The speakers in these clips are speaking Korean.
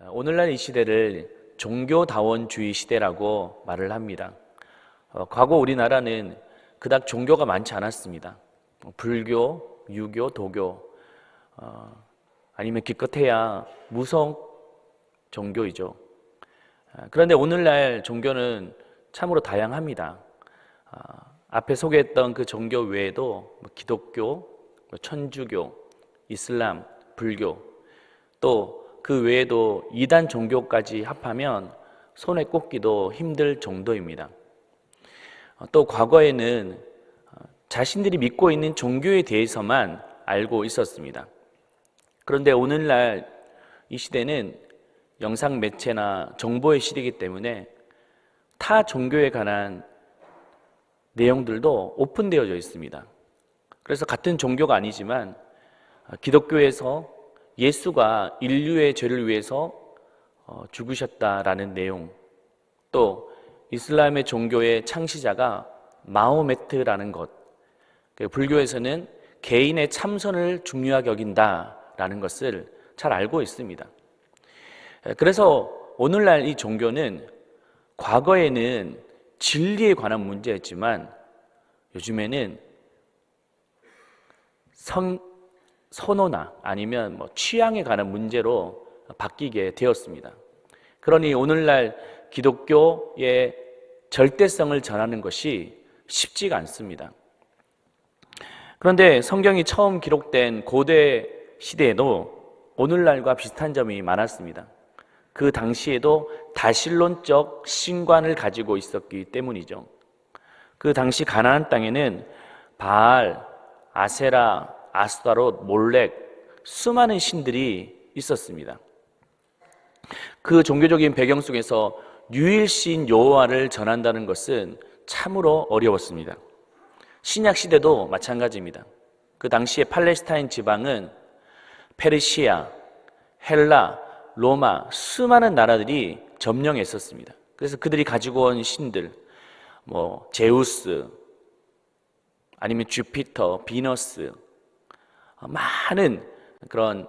오늘날 이 시대를 종교다원주의 시대라고 말을 합니다. 과거 우리나라는 그닥 종교가 많지 않았습니다. 불교, 유교, 도교, 아니면 기껏해야 무속 종교이죠. 그런데 오늘날 종교는 참으로 다양합니다. 앞에 소개했던 그 종교 외에도 기독교, 천주교, 이슬람, 불교, 또 그 외에도 이단 종교까지 합하면 손에 꼽기도 힘들 정도입니다. 또 과거에는 자신들이 믿고 있는 종교에 대해서만 알고 있었습니다. 그런데 오늘날 이 시대는 영상 매체나 정보의 시대이기 때문에 타 종교에 관한 내용들도 오픈되어져 있습니다. 그래서 같은 종교가 아니지만 기독교에서 예수가 인류의 죄를 위해서 죽으셨다라는 내용, 또 이슬람의 종교의 창시자가 마호메트라는 것, 불교에서는 개인의 참선을 중요하게 여긴다라는 것을 잘 알고 있습니다. 그래서 오늘날 이 종교는 과거에는 진리에 관한 문제였지만 요즘에는 선호나 아니면 취향에 관한 문제로 바뀌게 되었습니다. 그러니 오늘날 기독교의 절대성을 전하는 것이 쉽지가 않습니다. 그런데 성경이 처음 기록된 고대 시대에도 오늘날과 비슷한 점이 많았습니다. 그 당시에도 다신론적 신관을 가지고 있었기 때문이죠. 그 당시 가나안 땅에는 바알, 아세라, 아스타롯, 몰렉, 수많은 신들이 있었습니다. 그 종교적인 배경 속에서 유일신 여호와를 전한다는 것은 참으로 어려웠습니다. 신약 시대도 마찬가지입니다. 그 당시에 팔레스타인 지방은 페르시아, 헬라, 로마, 수많은 나라들이 점령했었습니다. 그래서 그들이 가지고 온 신들, 제우스, 아니면 주피터, 비너스, 많은 그런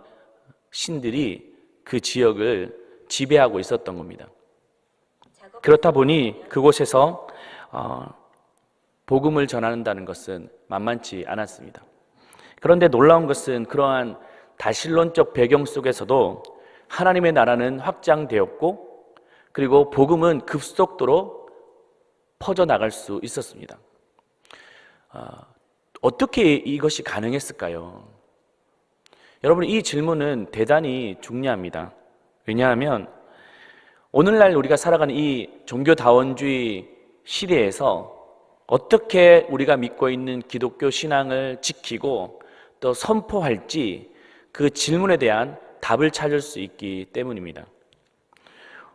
신들이 그 지역을 지배하고 있었던 겁니다. 그렇다 보니 그곳에서 복음을 전한다는 것은 만만치 않았습니다. 그런데 놀라운 것은 그러한 다신론적 배경 속에서도 하나님의 나라는 확장되었고, 그리고 복음은 급속도로 퍼져나갈 수 있었습니다. 어떻게 이것이 가능했을까요? 여러분, 이 질문은 대단히 중요합니다. 왜냐하면 오늘날 우리가 살아가는 이 종교다원주의 시대에서 어떻게 우리가 믿고 있는 기독교 신앙을 지키고 또 선포할지 그 질문에 대한 답을 찾을 수 있기 때문입니다.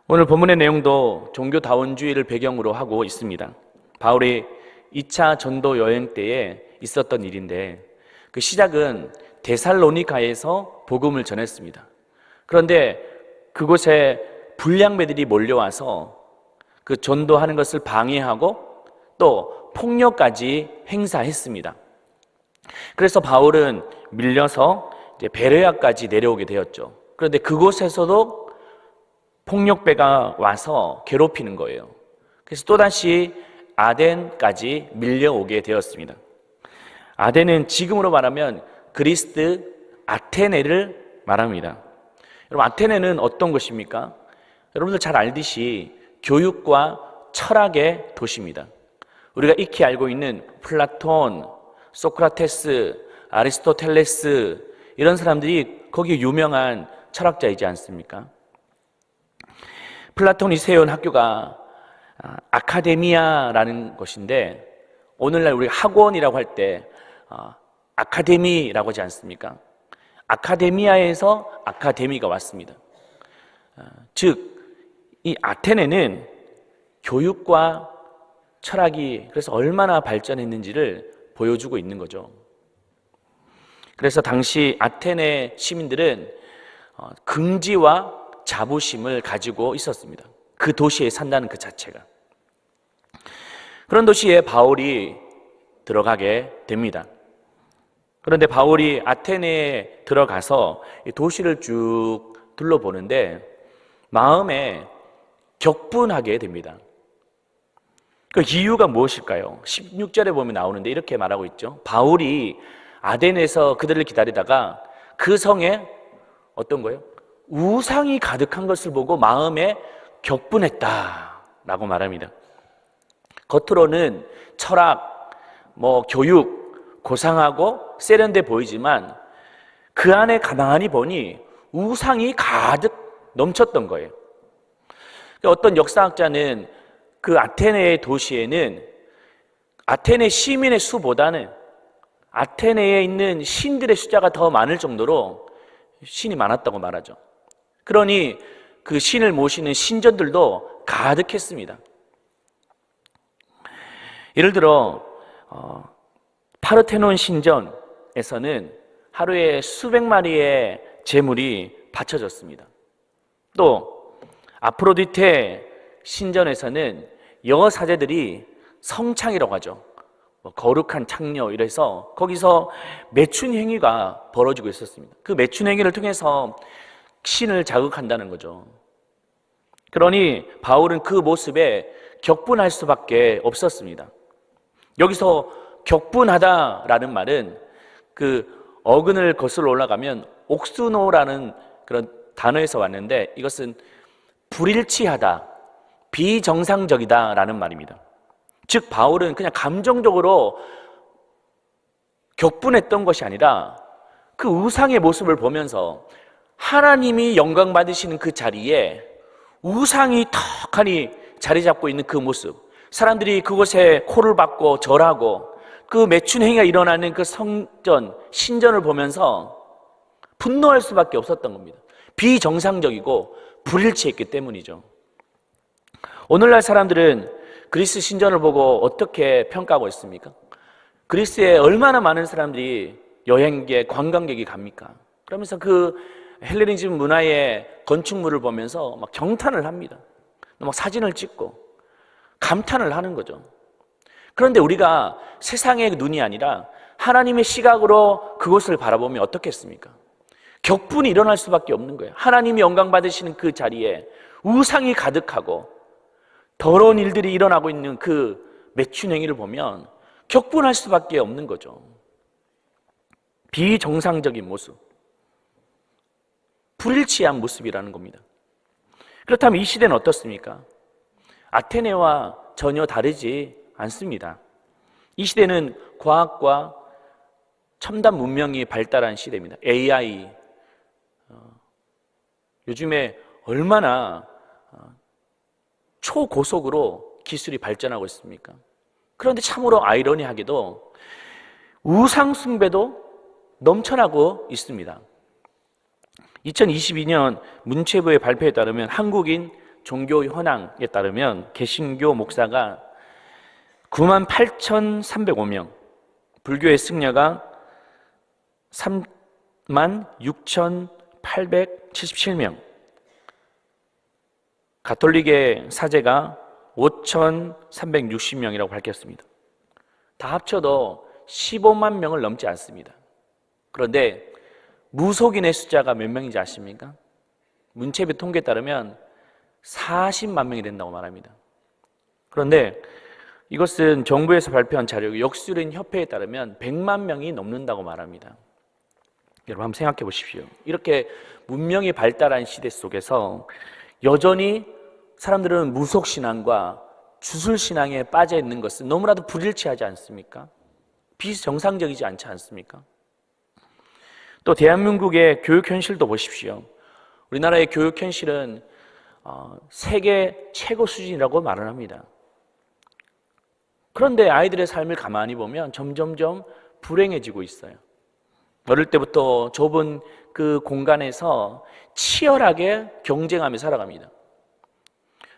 오늘 본문의 내용도 종교다원주의를 배경으로 하고 있습니다. 바울이 2차 전도 여행 때에 있었던 일인데, 그 시작은 데살로니가에서 복음을 전했습니다. 그런데 그곳에 불량배들이 몰려와서 그 전도하는 것을 방해하고 또 폭력까지 행사했습니다. 그래서 바울은 밀려서 이제 베레아까지 내려오게 되었죠. 그런데 그곳에서도 폭력배가 와서 괴롭히는 거예요. 그래서 또다시 아덴까지 밀려오게 되었습니다. 아덴은 지금으로 말하면 그리스 아테네를 말합니다. 여러분, 아테네는 어떤 곳입니까? 여러분들 잘 알듯이 교육과 철학의 도시입니다. 우리가 익히 알고 있는 플라톤, 소크라테스, 아리스토텔레스, 이런 사람들이 거기 유명한 철학자이지 않습니까? 플라톤이 세운 학교가 아카데미아라는 것인데, 오늘날 우리 학원이라고 할 때 아카데미라고 하지 않습니까? 아카데미아에서 아카데미가 왔습니다. 즉, 이 아테네는 교육과 철학이 그래서 얼마나 발전했는지를 보여주고 있는 거죠. 그래서 당시 아테네 시민들은 긍지와 자부심을 가지고 있었습니다. 그 도시에 산다는 그 자체가. 그런 도시에 바울이 들어가게 됩니다. 그런데 바울이 아테네에 들어가서 이 도시를 쭉 둘러보는데 마음에 격분하게 됩니다. 그 이유가 무엇일까요? 16절에 보면 나오는데 이렇게 말하고 있죠. 바울이 아덴에서 그들을 기다리다가 그 성에 어떤 거예요? 우상이 가득한 것을 보고 마음에 격분했다라고 말합니다. 겉으로는 철학, 교육, 고상하고 세련돼 보이지만 그 안에 가만히 보니 우상이 가득 넘쳤던 거예요. 어떤 역사학자는 그 아테네의 도시에는 아테네 시민의 수보다는 아테네에 있는 신들의 숫자가 더 많을 정도로 신이 많았다고 말하죠. 그러니 그 신을 모시는 신전들도 가득했습니다. 예를 들어 파르테논 신전에서는 하루에 수백 마리의 제물이 바쳐졌습니다. 또 아프로디테 신전에서는 여사제들이 성창이라고 하죠. 거룩한 창녀 이래서 거기서 매춘 행위가 벌어지고 있었습니다. 그 매춘 행위를 통해서 신을 자극한다는 거죠. 그러니 바울은 그 모습에 격분할 수밖에 없었습니다. 여기서 격분하다라는 말은 그 어근을 거슬러 올라가면 옥수노라는 그런 단어에서 왔는데 이것은 불일치하다, 비정상적이다라는 말입니다. 즉 바울은 그냥 감정적으로 격분했던 것이 아니라 그 우상의 모습을 보면서 하나님이 영광 받으시는 그 자리에 우상이 턱하니 자리 잡고 있는 그 모습, 사람들이 그곳에 코를 박고 절하고 그 매춘 행위가 일어나는 그 성전, 신전을 보면서 분노할 수밖에 없었던 겁니다. 비정상적이고 불일치했기 때문이죠. 오늘날 사람들은 그리스 신전을 보고 어떻게 평가하고 있습니까? 그리스에 얼마나 많은 사람들이 여행객, 관광객이 갑니까? 그러면서 그 헬레니즘 문화의 건축물을 보면서 막 경탄을 합니다. 막 사진을 찍고 감탄을 하는 거죠. 그런데 우리가 세상의 눈이 아니라 하나님의 시각으로 그것을 바라보면 어떻겠습니까? 격분이 일어날 수밖에 없는 거예요. 하나님이 영광 받으시는 그 자리에 우상이 가득하고 더러운 일들이 일어나고 있는 그 매춘 행위를 보면 격분할 수밖에 없는 거죠. 비정상적인 모습, 불일치한 모습이라는 겁니다. 그렇다면 이 시대는 어떻습니까? 아테네와 전혀 다르지 않습니다. 이 시대는 과학과 첨단 문명이 발달한 시대입니다. AI, 요즘에 얼마나 초고속으로 기술이 발전하고 있습니까? 그런데 참으로 아이러니하게도 우상 숭배도 넘쳐나고 있습니다. 2022년 문체부의 발표에 따르면 한국인 종교 현황에 따르면 개신교 목사가 98,305명, 불교의 승려가 36,877명, 가톨릭의 사제가 5,360명이라고 밝혔습니다. 다 합쳐도 15만 명을 넘지 않습니다. 그런데 무속인의 숫자가 몇 명인지 아십니까? 문체부 통계에 따르면 40만 명이 된다고 말합니다. 그런데 이것은 정부에서 발표한 자료, 역술인 협회에 따르면 100만 명이 넘는다고 말합니다. 여러분 한번 생각해 보십시오. 이렇게 문명이 발달한 시대 속에서 여전히 사람들은 무속신앙과 주술신앙에 빠져 있는 것은 너무나도 불일치하지 않습니까? 비정상적이지 않지 않습니까? 또 대한민국의 교육 현실도 보십시오. 우리나라의 교육 현실은 세계 최고 수준이라고 말을 합니다. 그런데 아이들의 삶을 가만히 보면 점점점 불행해지고 있어요. 어릴 때부터 좁은 그 공간에서 치열하게 경쟁하며 살아갑니다.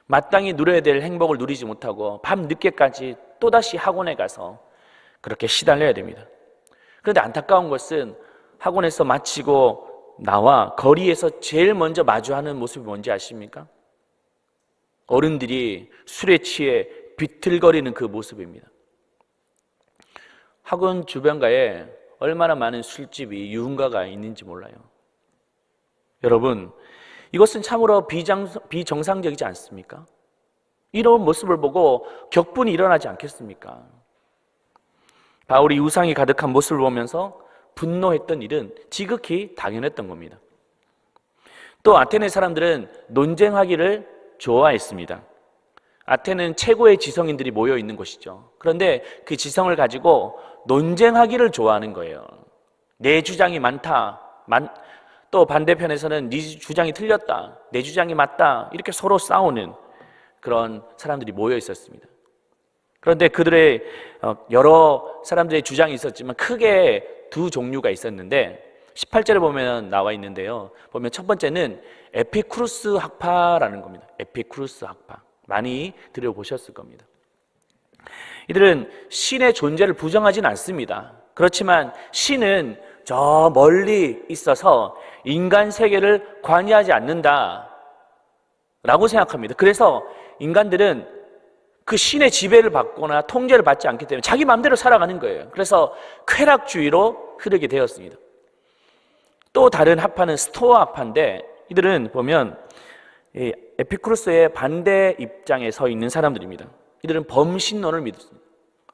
마땅히 누려야 될 행복을 누리지 못하고 밤 늦게까지 또다시 학원에 가서 그렇게 시달려야 됩니다. 그런데 안타까운 것은 학원에서 마치고 나와 거리에서 제일 먼저 마주하는 모습이 뭔지 아십니까? 어른들이 술에 취해 비틀거리는 그 모습입니다. 학원 주변가에 얼마나 많은 술집이 유흥가가 있는지 몰라요. 여러분, 이것은 참으로 비정상적이지 않습니까? 이런 모습을 보고 격분이 일어나지 않겠습니까? 바울이 우상이 가득한 모습을 보면서 분노했던 일은 지극히 당연했던 겁니다. 또 아테네 사람들은 논쟁하기를 좋아했습니다. 아테네는 최고의 지성인들이 모여 있는 곳이죠. 그런데 그 지성을 가지고 논쟁하기를 좋아하는 거예요. 내 주장이 많다. 또 반대편에서는 네 주장이 틀렸다. 내 주장이 맞다. 이렇게 서로 싸우는 그런 사람들이 모여 있었습니다. 그런데 그들의 여러 사람들의 주장이 있었지만 크게 두 종류가 있었는데 18절에 보면 나와 있는데요. 보면 첫 번째는 에피쿠루스 학파라는 겁니다. 에피쿠루스 학파. 많이 들어보셨을 겁니다. 이들은 신의 존재를 부정하지는 않습니다. 그렇지만 신은 저 멀리 있어서 인간 세계를 관여하지 않는다 라고 생각합니다. 그래서 인간들은 그 신의 지배를 받거나 통제를 받지 않기 때문에 자기 마음대로 살아가는 거예요. 그래서 쾌락주의로 흐르게 되었습니다. 또 다른 학파는 스토아 학파인데 이들은 보면 에피쿠루스의 반대 입장에 서 있는 사람들입니다. 이들은 범신론을 믿습니다.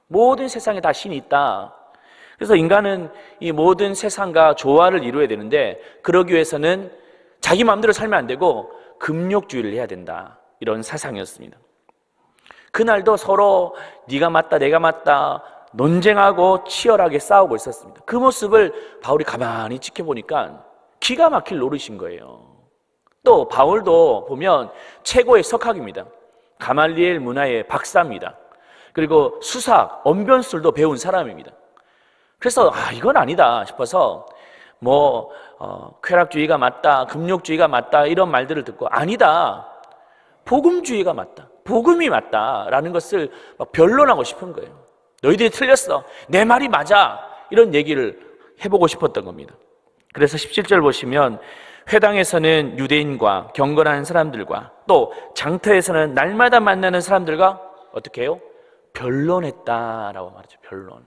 모든 세상에 다 신이 있다. 그래서 인간은 이 모든 세상과 조화를 이루어야 되는데 그러기 위해서는 자기 마음대로 살면 안 되고 금욕주의를 해야 된다. 이런 사상이었습니다. 그날도 서로 네가 맞다 내가 맞다 논쟁하고 치열하게 싸우고 있었습니다. 그 모습을 바울이 가만히 지켜보니까 기가 막힐 노릇인 거예요. 또 바울도 보면 최고의 석학입니다. 가말리엘 문화의 박사입니다. 그리고 수사학, 언변술도 배운 사람입니다. 그래서 이건 아니다 싶어서 쾌락주의가 맞다, 금욕주의가 맞다 이런 말들을 듣고 아니다, 복음주의가 맞다, 복음이 맞다라는 것을 막 변론하고 싶은 거예요. 너희들이 틀렸어, 내 말이 맞아, 이런 얘기를 해보고 싶었던 겁니다. 그래서 17절 보시면 회당에서는 유대인과 경건한 사람들과 또 장터에서는 날마다 만나는 사람들과 어떻게 해요? 변론했다라고 말하죠. 변론.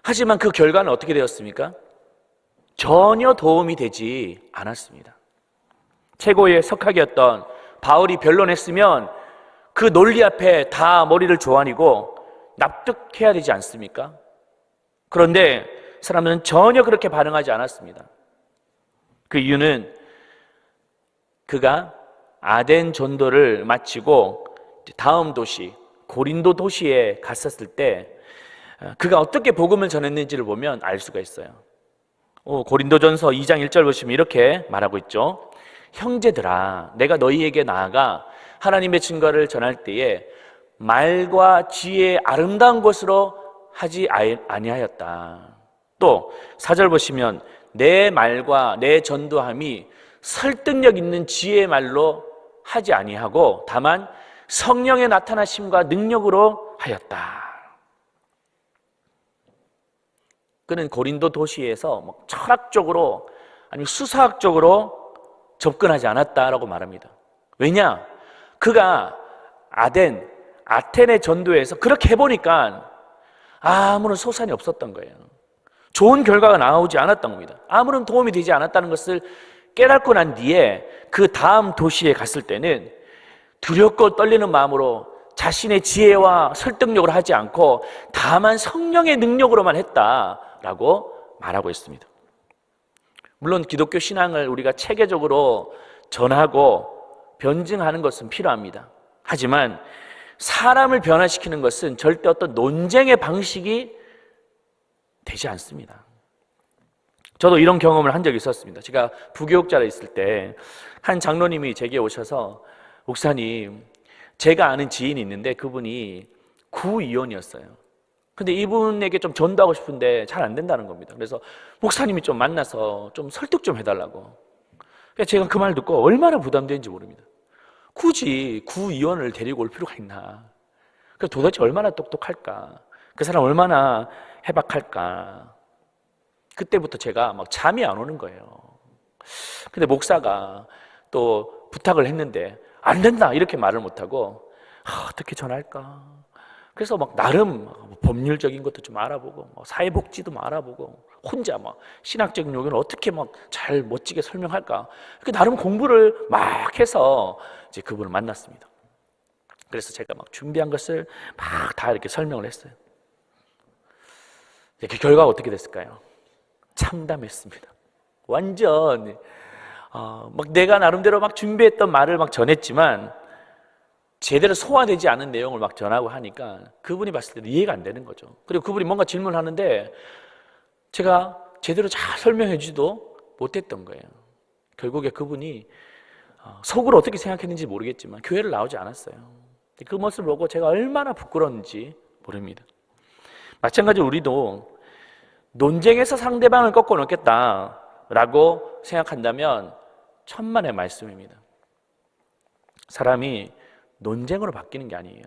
하지만 그 결과는 어떻게 되었습니까? 전혀 도움이 되지 않았습니다. 최고의 석학이었던 바울이 변론했으면 그 논리 앞에 다 머리를 조아리고 납득해야 되지 않습니까? 그런데 사람들은 전혀 그렇게 반응하지 않았습니다. 그 이유는 그가 아덴 전도를 마치고 다음 도시 고린도 도시에 갔었을 때 그가 어떻게 복음을 전했는지를 보면 알 수가 있어요. 고린도전서 2장 1절 보시면 이렇게 말하고 있죠. 형제들아, 내가 너희에게 나아가 하나님의 증거를 전할 때에 말과 지혜의 아름다운 것으로 하지 아니하였다. 또 4절 보시면 내 말과 내 전도함이 설득력 있는 지혜의 말로 하지 아니하고 다만 성령의 나타나심과 능력으로 하였다. 그는 고린도 도시에서 철학적으로 아니면 수사학적으로 접근하지 않았다라고 말합니다. 왜냐? 그가 아테네 전도에서 그렇게 해보니까 아무런 소산이 없었던 거예요. 좋은 결과가 나오지 않았던 겁니다. 아무런 도움이 되지 않았다는 것을 깨닫고 난 뒤에 그 다음 도시에 갔을 때는 두렵고 떨리는 마음으로 자신의 지혜와 설득력으로 하지 않고 다만 성령의 능력으로만 했다라고 말하고 있습니다. 물론 기독교 신앙을 우리가 체계적으로 전하고 변증하는 것은 필요합니다. 하지만 사람을 변화시키는 것은 절대 어떤 논쟁의 방식이 되지 않습니다. 저도 이런 경험을 한 적이 있었습니다. 제가 부교육자로 있을 때 한 장로님이 제게 오셔서 목사님, 제가 아는 지인이 있는데 그분이 구이혼이었어요. 근데 이분에게 좀 전도하고 싶은데 잘 안 된다는 겁니다. 그래서 목사님이 좀 만나서 좀 설득 좀 해달라고. 제가 그 말 듣고 얼마나 부담되는지 모릅니다. 굳이 구이혼을 데리고 올 필요가 있나? 도대체 얼마나 똑똑할까? 그 사람 얼마나 해박할까? 그때부터 제가 막 잠이 안 오는 거예요. 근데 목사가 또 부탁을 했는데 안 된다 이렇게 말을 못하고 어떻게 전할까? 그래서 막 나름 법률적인 것도 좀 알아보고 사회복지도 알아보고 혼자 막 신학적인 요견을 어떻게 막 잘 멋지게 설명할까, 그 나름 공부를 막 해서 이제 그분을 만났습니다. 그래서 제가 막 준비한 것을 막 다 이렇게 설명을 했어요. 그 결과가 어떻게 됐을까요? 참담했습니다. 완전 막 내가 나름대로 막 준비했던 말을 막 전했지만 제대로 소화되지 않은 내용을 막 전하고 하니까 그분이 봤을 때도 이해가 안 되는 거죠. 그리고 그분이 뭔가 질문하는데 제가 제대로 잘 설명해 주지도 못했던 거예요. 결국에 그분이 속으로 어떻게 생각했는지 모르겠지만 교회를 나오지 않았어요. 그 모습을 보고 제가 얼마나 부끄러웠는지 모릅니다. 마찬가지로 우리도 논쟁에서 상대방을 꺾어 놓겠다라고 생각한다면 천만의 말씀입니다. 사람이 논쟁으로 바뀌는 게 아니에요.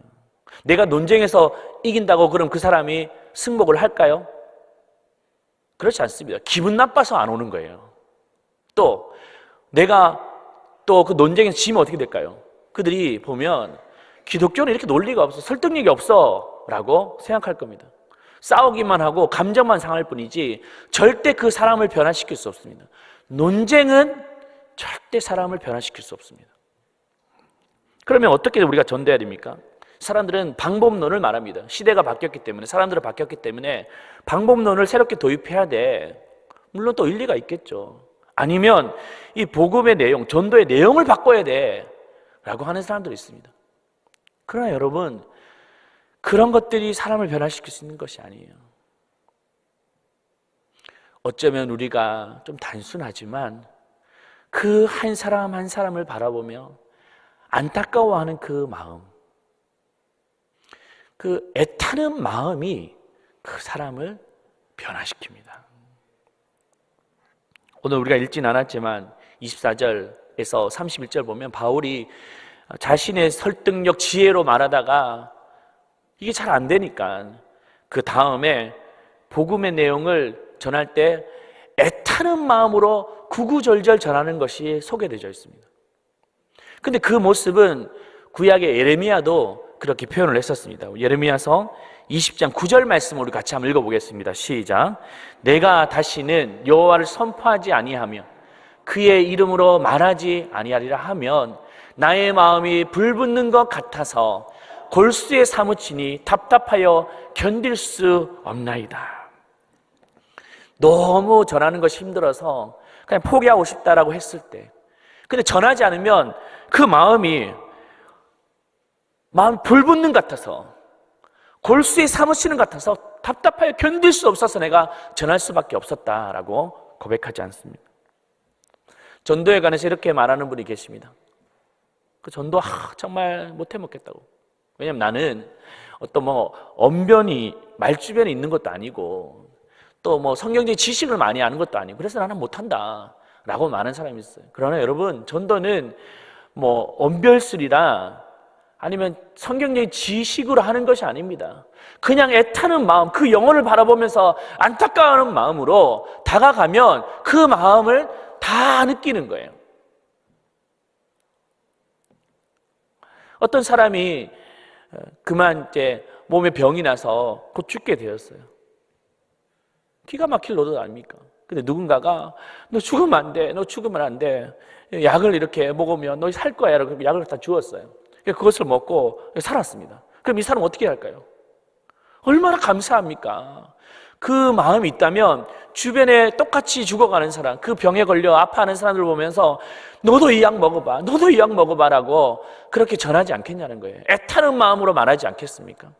내가 논쟁에서 이긴다고 그럼 그 사람이 승복을 할까요? 그렇지 않습니다. 기분 나빠서 안 오는 거예요. 또 내가 또 그 논쟁에서 지면 어떻게 될까요? 그들이 보면 기독교는 이렇게 논리가 없어, 설득력이 없어 라고 생각할 겁니다. 싸우기만 하고 감정만 상할 뿐이지 절대 그 사람을 변화시킬 수 없습니다. 논쟁은 절대 사람을 변화시킬 수 없습니다. 그러면 어떻게 우리가 전도해야 됩니까? 사람들은 방법론을 말합니다. 시대가 바뀌었기 때문에, 사람들은 바뀌었기 때문에 방법론을 새롭게 도입해야 돼. 물론 또 일리가 있겠죠. 아니면 이 복음의 내용, 전도의 내용을 바꿔야 돼 라고 하는 사람들이 있습니다. 그러나 여러분, 그런 것들이 사람을 변화시킬 수 있는 것이 아니에요. 어쩌면 우리가 좀 단순하지만 그 한 사람 한 사람을 바라보며 안타까워하는 그 마음, 그 애타는 마음이 그 사람을 변화시킵니다. 오늘 우리가 읽진 않았지만 24절에서 31절 보면 바울이 자신의 설득력, 지혜로 말하다가 이게 잘 안 되니까 그 다음에 복음의 내용을 전할 때 애타는 마음으로 구구절절 전하는 것이 소개되어 있습니다. 근데 그 모습은 구약의 예레미야도 그렇게 표현을 했었습니다. 예레미야서 20장 9절 말씀을 우리 같이 한번 읽어보겠습니다. 시작. 내가 다시는 여호와를 선포하지 아니하며 그의 이름으로 말하지 아니하리라 하면 나의 마음이 불붙는 것 같아서 골수에 사무치니 답답하여 견딜 수 없나이다. 너무 전하는 것이 힘들어서 그냥 포기하고 싶다라고 했을 때, 근데 전하지 않으면 그 마음이 불붙는 것 같아서, 골수에 사무치는 것 같아서 답답하여 견딜 수 없어서 내가 전할 수밖에 없었다라고 고백하지 않습니다. 전도에 관해서 이렇게 말하는 분이 계십니다. 그 전도 정말 못해 먹겠다고. 왜냐면 나는 어떤 언변이 말주변에 있는 것도 아니고 또 성경적인 지식을 많이 아는 것도 아니고 그래서 나는 못한다 라고 많은 사람이 있어요. 그러나 여러분, 전도는 언별술이라 아니면 성경적인 지식으로 하는 것이 아닙니다. 그냥 애타는 마음, 그 영혼을 바라보면서 안타까워하는 마음으로 다가가면 그 마음을 다 느끼는 거예요. 어떤 사람이 그만 이제 몸에 병이 나서 곧 죽게 되었어요. 기가 막힐 노릇 아닙니까? 근데 누군가가 너 죽으면 안 돼, 너 죽으면 안 돼, 약을 이렇게 먹으면 너 살 거야 라고 약을 다 주었어요. 그것을 먹고 살았습니다. 그럼 이 사람 어떻게 할까요? 얼마나 감사합니까? 그 마음이 있다면 주변에 똑같이 죽어가는 사람, 그 병에 걸려 아파하는 사람들 보면서 너도 이 약 먹어봐, 너도 이 약 먹어봐 라고 그렇게 전하지 않겠냐는 거예요. 애타는 마음으로 말하지 않겠습니까?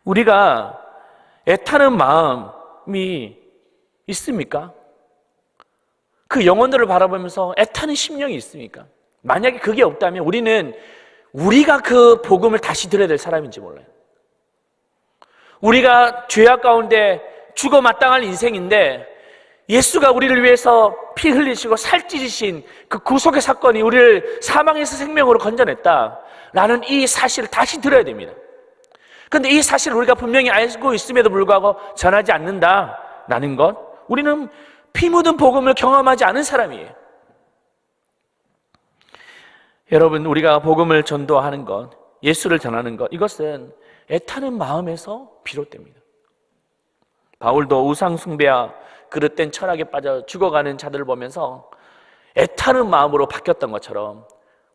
우리가 애타는 마음이 있습니까? 그 영혼들을 바라보면서 애타는 심령이 있습니까? 만약에 그게 없다면 우리가 그 복음을 다시 들어야 될 사람인지 몰라요. 우리가 죄악 가운데 죽어 마땅할 인생인데 예수가 우리를 위해서 피 흘리시고 살찌르신 그 구속의 사건이 우리를 사망에서 생명으로 건져냈다라는 이 사실을 다시 들어야 됩니다. 그런데 이 사실을 우리가 분명히 알고 있음에도 불구하고 전하지 않는다라는 것, 우리는 피 묻은 복음을 경험하지 않은 사람이에요. 여러분, 우리가 복음을 전도하는 것, 예수를 전하는 것, 이것은 애타는 마음에서 비롯됩니다. 바울도 우상 숭배와 그릇된 철학에 빠져 죽어가는 자들을 보면서 애타는 마음으로 바뀌었던 것처럼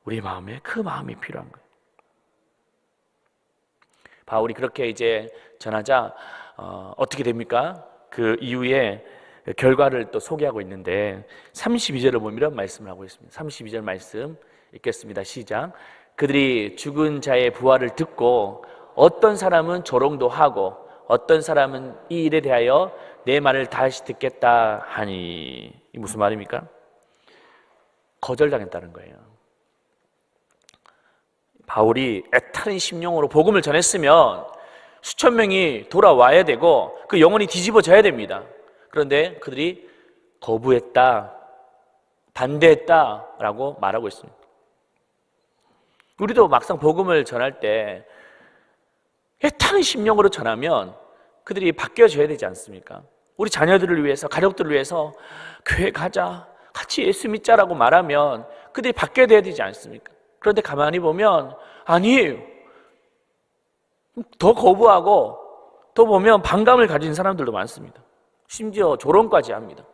우리 마음에 그 마음이 필요한 거예요. 바울이 그렇게 이제 전하자 어떻게 됩니까? 그 이후에 결과를 또 소개하고 있는데 32절을 보면 이런 말씀을 하고 있습니다. 32절 말씀 읽겠습니다. 시작. 그들이 죽은 자의 부활을 듣고 어떤 사람은 조롱도 하고 어떤 사람은 이 일에 대하여 내 말을 다시 듣겠다 하니, 이 무슨 말입니까? 거절당했다는 거예요. 바울이 애타는 심령으로 복음을 전했으면 수천 명이 돌아와야 되고 그 영혼이 뒤집어져야 됩니다. 그런데 그들이 거부했다, 반대했다라고 말하고 있습니다. 우리도 막상 복음을 전할 때 애타는 심령으로 전하면 그들이 바뀌어져야 되지 않습니까? 우리 자녀들을 위해서, 가족들을 위해서 교회 가자, 같이 예수 믿자라고 말하면 그들이 바뀌어야 되지 않습니까? 그런데 가만히 보면 아니에요. 더 거부하고 더 보면 반감을 가진 사람들도 많습니다. 심지어 조롱까지 합니다.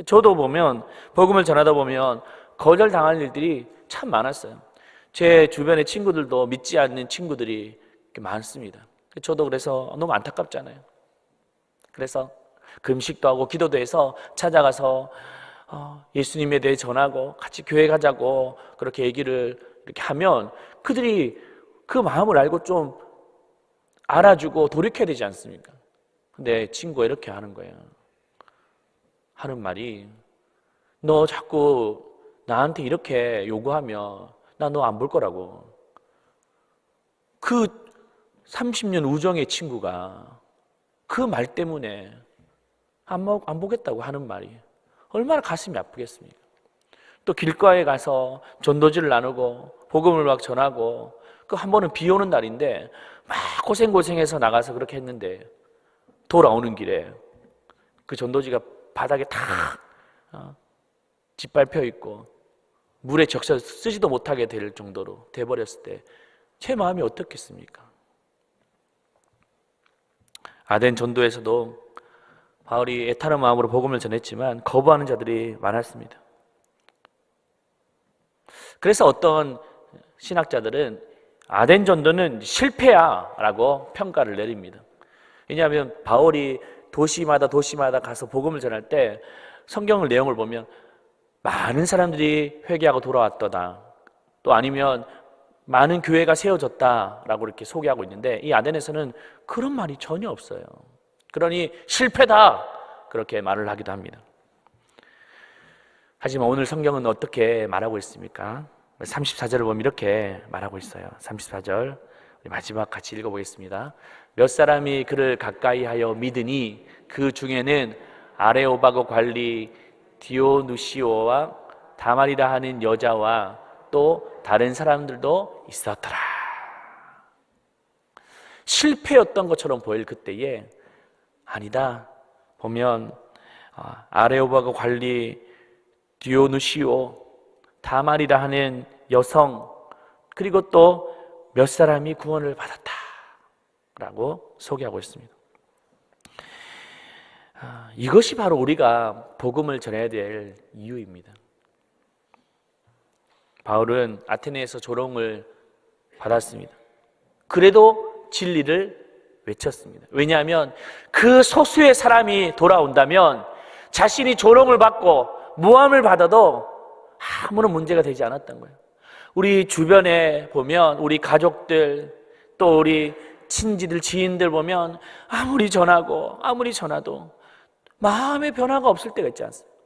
저도 보면 복음을 전하다 보면 거절당할 일들이 참 많았어요. 제 주변의 친구들도 믿지 않는 친구들이 많습니다. 저도 그래서 너무 안타깝잖아요. 그래서 금식도 하고 기도도 해서 찾아가서 예수님에 대해 전하고 같이 교회 가자고 그렇게 얘기를 이렇게 하면 그들이 그 마음을 알고 좀 알아주고 돌이켜야 되지 않습니까? 근데 친구가 이렇게 하는 거예요. 하는 말이, 너 자꾸 나한테 이렇게 요구하면 나 너 안 볼 거라고. 그 30년 우정의 친구가 그 말 때문에 안 보겠다고 하는 말이 얼마나 가슴이 아프겠습니까? 또 길가에 가서 전도지를 나누고 복음을 막 전하고, 그 한 번은 비 오는 날인데 막 고생해서 나가서 그렇게 했는데 돌아오는 길에 그 전도지가 바닥에 다 짓밟혀 있고 물에 적셔 쓰지도 못하게 될 정도로 돼버렸을 때 제 마음이 어떻겠습니까? 아덴 전도에서도 바울이 애타는 마음으로 복음을 전했지만 거부하는 자들이 많았습니다. 그래서 어떤 신학자들은 아덴 전도는 실패야 라고 평가를 내립니다. 왜냐하면 바울이 도시마다 가서 복음을 전할 때 성경 내용을 보면 많은 사람들이 회개하고 돌아왔더다, 또 아니면 많은 교회가 세워졌다라고 이렇게 소개하고 있는데, 이 아덴에서는 그런 말이 전혀 없어요. 그러니 실패다 그렇게 말을 하기도 합니다. 하지만 오늘 성경은 어떻게 말하고 있습니까? 34절을 보면 이렇게 말하고 있어요. 34절 마지막 같이 읽어보겠습니다. 몇 사람이 그를 가까이 하여 믿으니 그 중에는 아레오바고 관리 디오누시오와 다말이라 하는 여자와 또 다른 사람들도 있었더라. 실패였던 것처럼 보일 그때에 아니다. 보면 아레오바고 관리 디오누시오, 다말이라 하는 여성, 그리고 또 몇 사람이 구원을 받았다 라고 소개하고 있습니다. 이것이 바로 우리가 복음을 전해야 될 이유입니다. 바울은 아테네에서 조롱을 받았습니다. 그래도 진리를 외쳤습니다. 왜냐하면 그 소수의 사람이 돌아온다면 자신이 조롱을 받고 모함을 받아도 아무런 문제가 되지 않았던 거예요. 우리 주변에 보면 우리 가족들, 또 우리 친지들, 지인들 보면 아무리 전하고 아무리 전화도 마음의 변화가 없을 때가 있지 않습니까?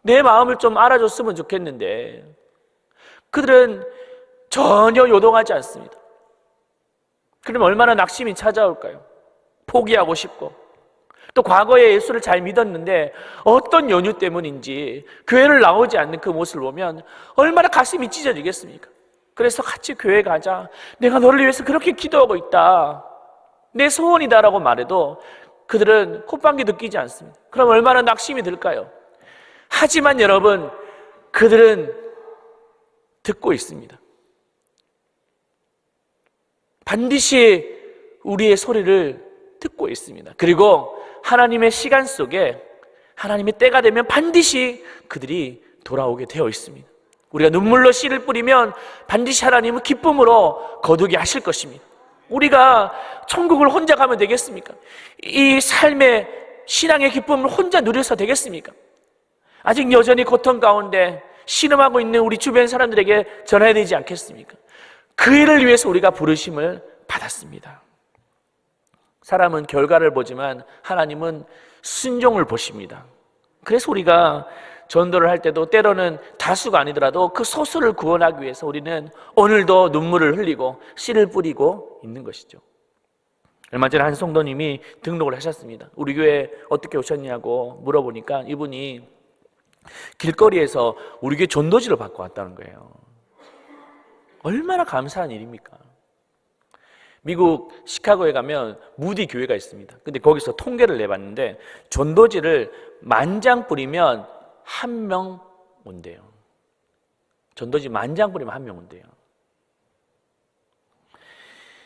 내 마음을 좀 알아줬으면 좋겠는데 그들은 전혀 요동하지 않습니다. 그럼 얼마나 낙심이 찾아올까요? 포기하고 싶고, 또 과거에 예수를 잘 믿었는데 어떤 연유 때문인지 교회를 나오지 않는 그 모습을 보면 얼마나 가슴이 찢어지겠습니까? 그래서 같이 교회 가자, 내가 너를 위해서 그렇게 기도하고 있다, 내 소원이다라고 말해도 그들은 콧방귀 느끼지 않습니다. 그럼 얼마나 낙심이 들까요? 하지만 여러분, 그들은 듣고 있습니다. 반드시 우리의 소리를 듣고 있습니다. 그리고 하나님의 시간 속에 하나님의 때가 되면 반드시 그들이 돌아오게 되어 있습니다. 우리가 눈물로 씨를 뿌리면 반드시 하나님은 기쁨으로 거두게 하실 것입니다. 우리가 천국을 혼자 가면 되겠습니까? 이 삶의 신앙의 기쁨을 혼자 누려서 되겠습니까? 아직 여전히 고통 가운데 신음하고 있는 우리 주변 사람들에게 전해야 되지 않겠습니까? 그 일을 위해서 우리가 부르심을 받았습니다. 사람은 결과를 보지만 하나님은 순종을 보십니다. 그래서 우리가 전도를 할 때도 때로는 다수가 아니더라도 그 소수를 구원하기 위해서 우리는 오늘도 눈물을 흘리고 씨를 뿌리고 있는 것이죠. 얼마 전에 한 성도님이 등록을 하셨습니다. 우리 교회 어떻게 오셨냐고 물어보니까 이분이 길거리에서 우리 교회 전도지를 받고 왔다는 거예요. 얼마나 감사한 일입니까? 미국 시카고에 가면 무디 교회가 있습니다. 근데 거기서 통계를 내봤는데 전도지를 10,000장 뿌리면 1명 온대요. 전도지 10,000장 뿌리면 1명 온대요.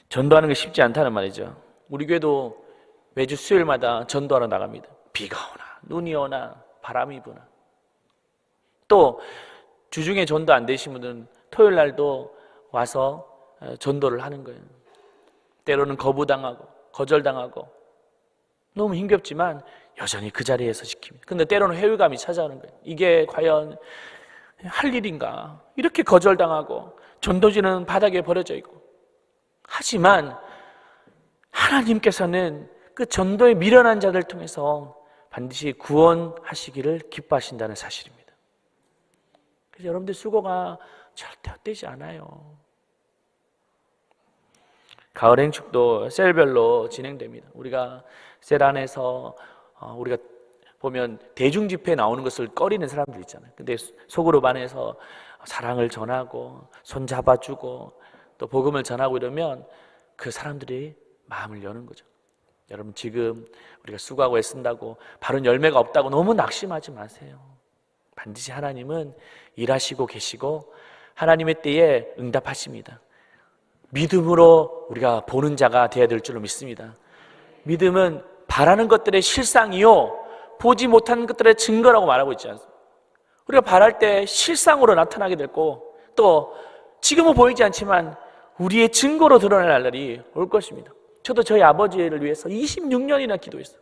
전도하는 게 쉽지 않다는 말이죠. 우리 교회도 매주 수요일마다 전도하러 나갑니다. 비가 오나 눈이 오나 바람이 부나. 또 주중에 전도 안 되신 분들은 토요일 날도 와서 전도를 하는 거예요. 때로는 거부당하고 거절당하고 너무 힘겹지만 여전히 그 자리에서 지킵니다. 근데 때로는 회의감이 찾아오는 거예요. 이게 과연 할 일인가? 이렇게 거절당하고 전도지는 바닥에 버려져 있고. 하지만 하나님께서는 그 전도에 미련한 자들 통해서 반드시 구원하시기를 기뻐하신다는 사실입니다. 그래서 여러분들 수고가 절대 헛되지 않아요. 가을 행축도 셀별로 진행됩니다. 우리가 셀 안에서 우리가 보면 대중 집회에 나오는 것을 꺼리는 사람들 있잖아요. 근데 속으로 반해서 사랑을 전하고 손 잡아주고 또 복음을 전하고 이러면 그 사람들이 마음을 여는 거죠. 여러분 지금 우리가 수고하고 애쓴다고 바른 열매가 없다고 너무 낙심하지 마세요. 반드시 하나님은 일하시고 계시고 하나님의 때에 응답하십니다. 믿음으로 우리가 보는 자가 되어야 될 줄로 믿습니다. 믿음은 바라는 것들의 실상이요 보지 못하는 것들의 증거라고 말하고 있지 않습니까? 우리가 바랄 때 실상으로 나타나게 되고 또 지금은 보이지 않지만 우리의 증거로 드러날 날이 올 것입니다. 저도 저희 아버지를 위해서 26년이나 기도했어요.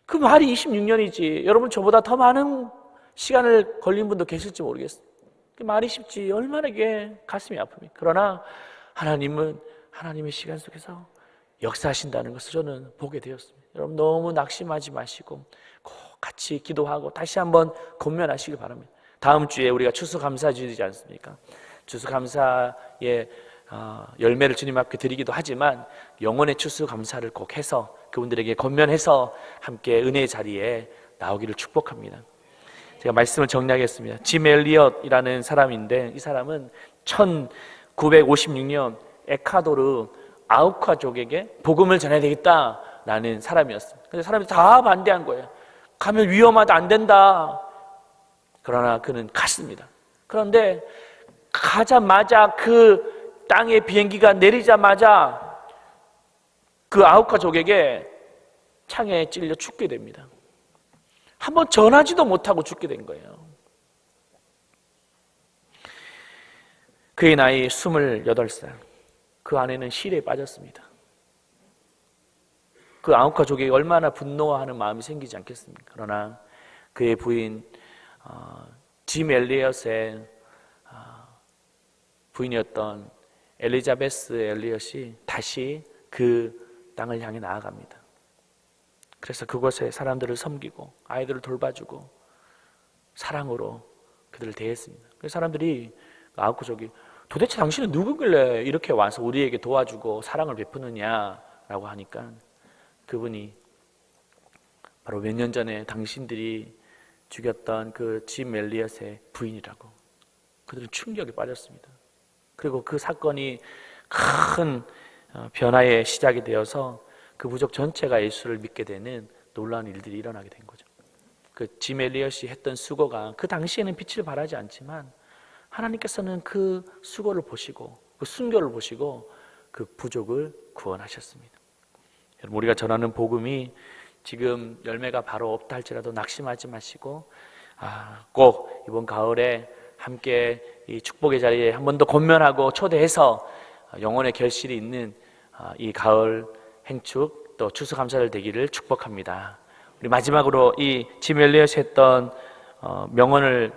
그 말이 26년이지 여러분 저보다 더 많은 시간을 걸린 분도 계실지 모르겠어요. 그 말이 쉽지 얼마나 이게 가슴이 아픕니까? 그러나 하나님은 하나님의 시간 속에서 역사하신다는 것을 저는 보게 되었습니다. 여러분 너무 낙심하지 마시고 꼭 같이 기도하고 다시 한번 권면하시기 바랍니다. 다음 주에 우리가 추수감사주일이지 않습니까? 추수감사의 열매를 주님 앞에 드리기도 하지만 영혼의 추수감사를 꼭 해서 그분들에게 권면해서 함께 은혜의 자리에 나오기를 축복합니다. 제가 말씀을 정리하겠습니다. 짐 엘리엇이라는 사람인데 이 사람은 1956년 에콰도르 아우카족에게 복음을 전해야 되겠다라는 사람이었습니다. 근데 사람들이 다 반대한 거예요. 가면 위험하다, 안 된다. 그러나 그는 갔습니다. 그런데 가자마자 그 땅에 비행기가 내리자마자 그 아우카족에게 창에 찔려 죽게 됩니다. 한번 전하지도 못하고 죽게 된 거예요. 그의 나이 28살. 그 아내는 실에 빠졌습니다. 그 아우카족이 얼마나 분노하는 마음이 생기지 않겠습니까? 그러나 그의 부인 짐 엘리엇의 부인이었던 엘리자베스 엘리엇이 다시 그 땅을 향해 나아갑니다. 그래서 그곳에 사람들을 섬기고 아이들을 돌봐주고 사랑으로 그들을 대했습니다. 그래서 사람들이 아우카족이 도대체 당신은 누구길래 이렇게 와서 우리에게 도와주고 사랑을 베푸느냐라고 하니까 그분이 바로 몇 년 전에 당신들이 죽였던 그 짐 엘리엇의 부인이라고. 그들은 충격에 빠졌습니다. 그리고 그 사건이 큰 변화의 시작이 되어서 그 부족 전체가 예수를 믿게 되는 놀라운 일들이 일어나게 된 거죠. 그 짐 엘리엇이 했던 수고가 그 당시에는 빛을 발하지 않지만 하나님께서는 그 수고를 보시고 그 순교를 보시고 그 부족을 구원하셨습니다. 여러분, 우리가 전하는 복음이 지금 열매가 바로 없다 할지라도 낙심하지 마시고 꼭 이번 가을에 함께 이 축복의 자리에 한 번 더 권면하고 초대해서 영혼의 결실이 있는 이 가을 행축 또 추수감사절 되기를 축복합니다. 우리 마지막으로 이 짐 엘리엇이 했던 명언을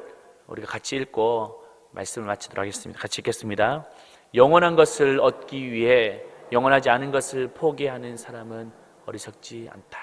우리가 같이 읽고 말씀을 마치도록 하겠습니다. 같이 읽겠습니다. 영원한 것을 얻기 위해 영원하지 않은 것을 포기하는 사람은 어리석지 않다.